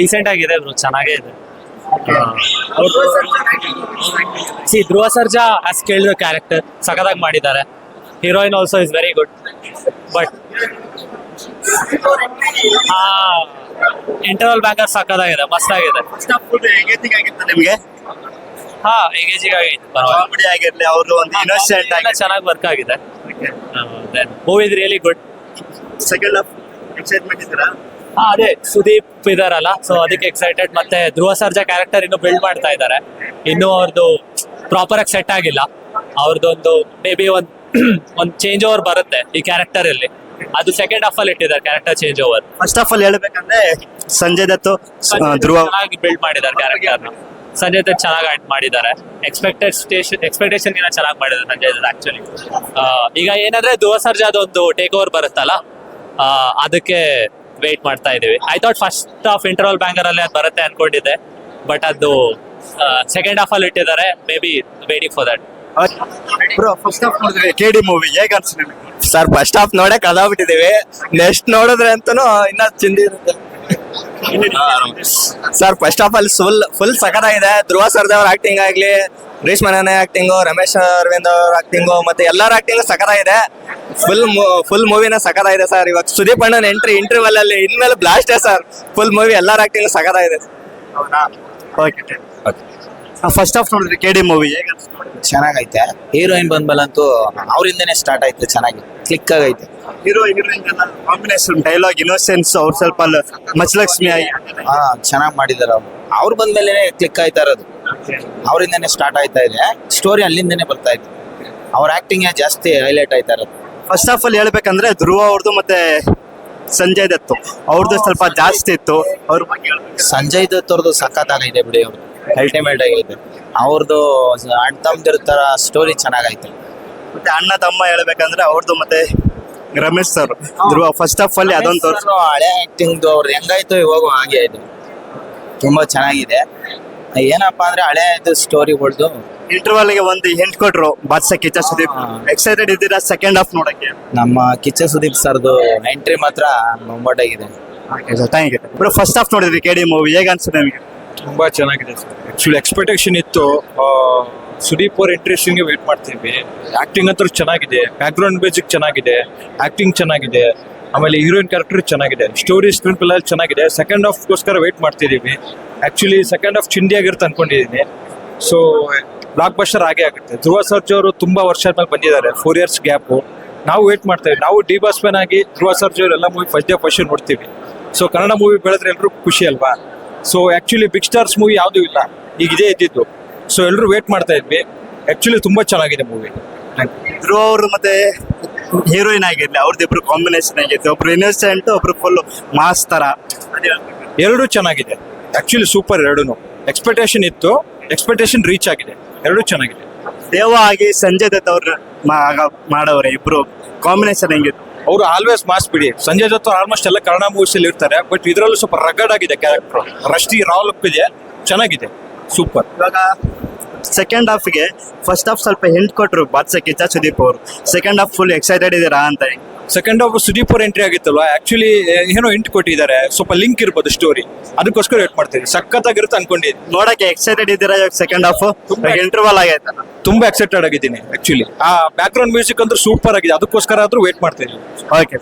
Decent ಆಗಿದೆ bro, ಚೆನ್ನಾಗೇ ಇದೆ. ಧ್ರುವ ಸರ್ಜಾ ಆಸ್ ಕೇಳಿದ ಕ್ಯಾರೆಕ್ಟರ್ ಸಖತ್ತಾಗಿ ಮಾಡಿದ್ದಾರೆ. Heroine also is very good. But interval banker ಸಖತ್ತಾಗಿದೆ, ಮಸ್ತಾಗಿದೆ. ನಿಮ್ಗೆ ಎಂಗೇಜಿಂಗ್ ಆಗೈತೆ, ಕಾಮಿಡಿ ಆಗಿರ್ಲಿ, ಅವ್ರದ್ದು ಒಂದು ಇನ್ನೋಸೆಂಟ್ ಆಗಿ ಚೆನ್ನಾಗಿ ವರ್ಕ್ ಆಗಿದೆ. Movie is really good. Second half excitement ಇದ್ದೀರಾ? ಅದೇ ಸುದೀಪ್ ಇದಾರಲ್ಲ, ಸೊ ಅದಕ್ಕೆ ಎಕ್ಸೈಟೆಡ್. ಮತ್ತೆ ಧ್ರುವ ಸರ್ಜಾ ಕ್ಯಾರೆಕ್ಟರ್ ಇನ್ನು ಬಿಲ್ಡ್ ಮಾಡ್ತಾ ಇದ್ದಾರೆ. ಇನ್ನು ಅವ್ರದ್ದು ಪ್ರಾಪರ್ ಆಗಿ ಸೆಟ್ ಆಗಿಲ್ಲ. ಅವ್ರದ್ದೊಂದು ಮೇ ಬಿ ಒಂದ್ ಚೇಂಜ್ ಓವರ್ ಬರುತ್ತೆ ಈ ಕ್ಯಾರೆಕ್ಟರ್ ಅಲ್ಲಿ. ಅದು ಸೆಕೆಂಡ್ ಹಾಫ್ ಅಲ್ಲಿ ಇಟ್ಟಿದ್ದಾರೆ character change over. First half ಅಲ್ಲಿ ಹೇಳ್ಬೇಕಂದ್ರೆ ಸಂಜಯ್ ದತ್ತು ಧ್ರುವ ಚೆನ್ನಾಗಿ ಬಿಲ್ಡ್ ಮಾಡಿದ್ದಾರೆ ಕ್ಯಾರೆಕ್ಟರ್. ಸಂಜಯ್ ದತ್ ಚೆನ್ನಾಗಿ ಆಕ್ಟ್ ಮಾಡಿದ್ದಾರೆ. ಎಕ್ಸ್ಪೆಕ್ಟೇಷನ್ ಗಿನ ಚೆನ್ನಾಗಿ ಮಾಡಿದ್ದಾರೆ ಸಂಜಯ್ ದತ್ ಆಕ್ಚುಲಿ. ಈಗ ಏನಂದ್ರೆ ಧ್ರುವ ಸರ್ಜಾದೊಂದು ಟೇಕ್ ಓವರ್ ಬರುತ್ತಲ್ಲ, ಅದಕ್ಕೆ ವೇಟ್ ಮಾಡ್ತಾ ಇದೀವಿ. I thought first half interval banger ಅಲ್ಲಿ ಅದು ಬರುತ್ತೆ ಅನ್ಕೊಂಡಿದ್ದೆ, ಬಟ್ ಅದು ಸೆಕೆಂಡ್ ಹಾಫ್ ಅಲ್ಲಿ ಇಟ್ಟಿದ್ದಾರೆ. May be waiting for that. Bro first half ನೋಡಿದ್ರೆ ಕೆಡಿ ಮೂವಿ ಹೇಗೆ ಅನ್ಸುತ್ತೆ ನಿಮಗೆ? ಸರ್ ಫಸ್ಟ್ ಹಾಫ್ ನೋಡೇ ಕದಾಬಿಟ್ಟಿದೀವಿ. ನೆಕ್ಸ್ಟ್ ನೋಡಿದ್ರೆ ಅಂತನೂ ಇನ್ನ ಚಿಂದಿ ಇರುತ್ತೆ ಸರ್. ಫಸ್ಟ್ ಹಾಫ್ ಅಲ್ಲಿ ಫುಲ್ ಸಖತ್ತಾಗಿದೆ. ಧ್ರುವ ಸರ್ಜಾ ಅವ್ರ ಆಕ್ಟಿಂಗ್ ಆಗ್ಲಿ, ರೇಷ್ಮಾ ನಾನೇ ಆಕ್ಟಿಂಗು, ರಮೇಶ್ ಅರವಿಂದ್ ಅವ್ರ ಆಕ್ಟಿಂಗು, ಮತ್ತೆ ಎಲ್ಲರ ಆಕ್ಟಿಂಗ್ ಸಖತ್ತಾಗಿದೆ. ಫುಲ್ ಮೂವಿನ ಸಖತ್ತಾಗಿದೆ ಸರ್. ಇವಾಗ ಸುದೀಪ್ ಅಣ್ಣನ ಇಂಟರ್ವಲ್ ಅಲ್ಲಿ ಇನ್ಮೇಲೆ ಬ್ಲಾಸ್ಟ್ ಸರ್. ಫುಲ್ ಮೂವಿ ಎಲ್ಲರ ಆಕ್ಟಿಂಗ್ ಸಖತ್ತಾಗಿದೆ. ಓಕೆ. ಫಸ್ಟ್ ಹಾಫ್ ನೋಡಿದ್ರೆ ಕೆಡಿ ಮೂವಿ ಹೇಗೆ ಅನ್ಸುತ್ತೆ? ಚೆನ್ನಾಗೈತೆ. ಹೀರೋಯಿನ್ ಬಂದ್ಮೇಲಂತೂ ಅವರಿಂದನೇ ಸ್ಟಾರ್ಟ್ ಆಯ್ತು, ಚೆನ್ನಾಗಿ ಕ್ಲಿಕ್ ಆಗೈತೆ. ಹೀರೋಯಿನ್ ಕಾಂಬಿನೇಷನ್, ಡೈಲಾಗ್, ಇನ್ನೋಸೆನ್ಸ್, ಅವ್ರು ಸ್ವಲ್ಪ ಮಚಲಕ್ಷ್ಮಿ ಆಗಿ ಚೆನ್ನಾಗಿ ಮಾಡಿದಾರೆ. ಅವ್ರು ಬಂದ್ಮೇಲೆ ಕ್ಲಿಕ್ ಆಯ್ತಾ ಇರೋದು, ಅವರಿಂದನೇ ಸ್ಟಾರ್ಟ್ ಆಯ್ತಾ ಇದೆ. ಸ್ಟೋರಿ ಅಲ್ಲಿಂದನೇ ಬರ್ತಾ ಇದೆ. ಅವ್ರ ಆಕ್ಟಿಂಗ್ ಜಾಸ್ತಿ ಹೈಲೈಟ್ ಆಯ್ತಾ ಇರೋದು. ಫಸ್ಟ್ ಹಾಫ್ ಅಲ್ಲಿ ಹೇಳ್ಬೇಕಂದ್ರೆ ಧ್ರುವ ಅವ್ರದ್ದು ಮತ್ತೆ ಸಂಜಯ್ ದತ್ತು ಅವ್ರದ್ದು ಸ್ವಲ್ಪ ಜಾಸ್ತಿ ಇತ್ತು. ಅವ್ರ ಬಗ್ಗೆ ಸಂಜಯ್ ದತ್ ಅವ್ರದ್ದು ಸಖತ್ತಾಗೈತೆ ಬಿಡಿ. ಅವ್ರದ್ದು ಅಲ್ಟಿಮೇಟ್ ಆಗೈತೆ. ಅವ್ರದ್ದು ಅಣ್ಣ ತಮ್ಮದಿರ ತರ ಸ್ಟೋರಿ ಚೆನ್ನಾಗೈತೆ. ಮತ್ತೆ ಅಣ್ಣ ತಮ್ಮ ಹೇಳ್ಬೇಕಂದ್ರೆ ಅವ್ರದ್ದು ಮತ್ತೆ ರಮೇಶ್ ಸರ್ ಧ್ರುವ ಫಸ್ಟ್ ಹಾಫ್ ಅಲ್ಲಿ ಅದೊಂದು ತೋರಿಸ್. ಹಳೆ ಆಕ್ಟಿಂಗ್ ಅವ್ರದ್ದು ಹೆಂಗಾಯ್ತು ಇವಾಗ ಹಾಗೆ ಆಯ್ತು. ತುಂಬಾ ಚೆನ್ನಾಗಿದೆ. ಏನಪ್ಪಾ ಅಂದ್ರೆ ಹಳೆ ಸ್ಟೋರಿಗಳ್ದು ಇಂಟರ್ವಲ್ ಗೆ ಒಂದು ಎಂಟ್ ಕೊಟ್ರು ಬಾದ್ಶಾ ಕಿಚ್ಚ ಸುದೀಪ್. ಎಕ್ಸೈಟೆಡ್ ಇದ್ದೀರಾ ಸೆಕೆಂಡ್ ಹಾಫ್ ನೋಡಕ್ಕೆ? ನಮ್ಮ ಕಿಚ್ಚ ಸುದೀಪ್ ಸರ್ದು ಎಂಟ್ರಿ ಮಾತ್ರ ಮೊಮ್ಮಟಾಗಿದೆ. Thank you bro. First half ನೋಡಿದ್ರಿ ಕೆಡಿ ಮೂವಿ ಹೇಗೆ ಅನ್ಸುತ್ತೆ ನಿಮಗೆ? ತುಂಬಾ ಚೆನ್ನಾಗಿದೆ ಸರ್. ಆಕ್ಚುಲಿ ಎಕ್ಸ್ಪೆಕ್ಟೇಷನ್ ಇತ್ತು. ಸುದೀಪ್ ಅವ್ರ ಇಂಟ್ರೆಸ್ಟಿಂಗ್ ವೇಟ್ ಮಾಡ್ತೀವಿ. ಆಕ್ಟಿಂಗ್ ಅಂತೂ ಚೆನ್ನಾಗಿದೆ, ಬ್ಯಾಕ್ ಗ್ರೌಂಡ್ ಮ್ಯೂಸಿಕ್ ಚೆನ್ನಾಗಿದೆ, ಆಕ್ಟಿಂಗ್ ಚೆನ್ನಾಗಿದೆ, ಆಮೇಲೆ ಹೀರೋಯಿನ್ ಕ್ಯಾರೆಕ್ಟರ್ ಚೆನ್ನಾಗಿದೆ, ಸ್ಟೋರಿ ಸ್ಕ್ರೀನ್ ಪ್ಲೇ ಚೆನ್ನಾಗಿದೆ. ಸೆಕೆಂಡ್ ಹಾಫ್ಗೋಸ್ಕರ ವೇಟ್ ಮಾಡ್ತಿದ್ದೀವಿ. ಆಕ್ಚುಲಿ ಸೆಕೆಂಡ್ ಹಾಫ್ ಚಿಂದಿ ಆಗಿರುತ್ತೆ ಅನ್ಕೊಂಡಿದ್ದೀನಿ. ಸೊ ಬ್ಲಾಕ್ ಬಸ್ಟರ್ ಆಗೇ ಆಗುತ್ತೆ. ಧ್ರುವ ಸರ್ಜಾ ಅವರು ತುಂಬಾ ವರ್ಷ ಆದ್ಮೇಲೆ ಬಂದಿದ್ದಾರೆ, 4 years ಗ್ಯಾಪು. ನಾವು ವೇಟ್ ಮಾಡ್ತೇವೆ. ನಾವು ಡಿ ಬಾಸ್ ಫ್ಯಾನ್ ಆಗಿ ಧ್ರುವ ಸರ್ಜಾ ಅವರು ಎಲ್ಲ ಮೂವಿ ಫಸ್ಟ್ ನೋಡ್ತೀವಿ. ಸೊ ಕನ್ನಡ ಮೂವಿ ಬೆಳೆದ್ರೆ ಎಲ್ಲರೂ ಖುಷಿ ಅಲ್ವಾ? So actually big stars movie ಯಾವುದೂ ಇಲ್ಲ, ಈಗ ಇದೇ ಇದ್ದಿದ್ದು. ಸೊ ಎಲ್ಲರೂ ವೇಟ್ ಮಾಡ್ತಾ ಇದ್ವಿ. ಆಕ್ಚುಲಿ ತುಂಬಾ ಚೆನ್ನಾಗಿದೆ ಮೂವಿ. ಧ್ರುವ ಅವರು ಮತ್ತೆ ಹೀರೋಯಿನ್ ಆಗಿರ್ಲಿ, ಅವ್ರದ್ದು ಇಬ್ರು ಕಾಂಬಿನೇಷನ್ ಆಗಿತ್ತು. ಒಬ್ರು ಇನ್ನೋಸೆಂಟ್, ಒಬ್ರು ಫುಲ್ ಮಾಸ್ ತರ. ಎರಡೂ ಚೆನ್ನಾಗಿದೆ. Actually super. ಎರಡೂ ಎಕ್ಸ್ಪೆಕ್ಟೇಷನ್ ಇತ್ತು, ಎಕ್ಸ್ಪೆಕ್ಟೇಷನ್ ರೀಚ್ ಆಗಿದೆ. ಎರಡೂ ಚೆನ್ನಾಗಿದೆ. ದೇವ ಆಗಿ ಸಂಜಯ್ ದತ್ ಅವ್ರ ಮಾಡವ್ರೆ ಇಬ್ರು ಕಾಂಬಿನೇಷನ್ ಹೆಂಗಿತ್ತು? ಅವರು ಆಲ್ವೇಸ್ ಮಾಸ್ ಬಿಡಿ. ಸಂಜಯ್ ದತ್ ಆಲ್ಮೋಸ್ಟ್ ಎಲ್ಲ ಕನ್ನಡ ಮೂವೀಸ್ ಅಲ್ಲಿ ಇರ್ತಾರೆ, ಬಟ್ ಇದರಲ್ಲೂ ಸ್ವಲ್ಪ ರಗಡ್ ಆಗಿದೆ ಕ್ಯಾರೆಕ್ಟರ್. ರಶ್ಟಿ ರಾ ಲುಕ್ ಇದೆ, ಚೆನ್ನಾಗಿದೆ, ಸೂಪರ್. ಇವಾಗ ಸೆಕೆಂಡ್ ಹಾಫ್ಗೆ ಫಸ್ಟ್ ಹಾಫ್ ಸ್ವಲ್ಪ ಎಂಟ್ ಕೊಟ್ರು ಬಾದ್ಶಾ ಕಿಚ್ಚ ಸುದೀಪ್ ಅವರು. ಸೆಕೆಂಡ್ ಹಾಫ್ ಫುಲ್ ಎಕ್ಸೈಟೆಡ್ ಇದ್ದೀರಾ ಅಂತ? ಸೆಕೆಂಡ್ ಹಾಫ್ ಸುದೀಪ್ ಅವ್ರ ಎಂಟ್ರಿ ಆಗಿತ್ತಲ್ವಾ, ಆಕ್ಚುಲಿ ಏನೋ ಇಂಟ್ ಕೊಟ್ಟಿದ್ದಾರೆ, ಸ್ವಲ್ಪ ಲಿಂಕ್ ಇರ್ಬೋದು ಸ್ಟೋರಿ, ಅದಕ್ಕೋಸ್ಕರ ವೇಟ್ ಮಾಡ್ತೀವಿ. ಸಖತ್ತಾಗಿರುತ್ತೆ ಅನ್ಕೊಂಡಿದ್ದೀನಿ. ನೋಡಕ್ಕೆ ಎಕ್ಸೈಟೆಡ್ ಇದ್ದೀರಾ ಇವಾಗ ಸೆಕೆಂಡ್ ಹಾಫ್? ಇಂಟರ್ವಲ್ ಆಗೈತಲ್ಲ, ತುಂಬಾ ಎಕ್ಸೈಟೆಡ್ ಆಗಿದ್ದೀನಿ. ಆಕ್ಚುಲಿ ಆ ಬ್ಯಾಕ್ ಗ್ರೌಂಡ್ ಮ್ಯೂಸಿಕ್ ಅಂದ್ರೆ ಸೂಪರ್ ಆಗಿದೆ, ಅದಕ್ಕೋಸ್ಕರ ಆದ್ರೂ ವೇಟ್ ಮಾಡ್ತೀನಿ. ಓಕೆ.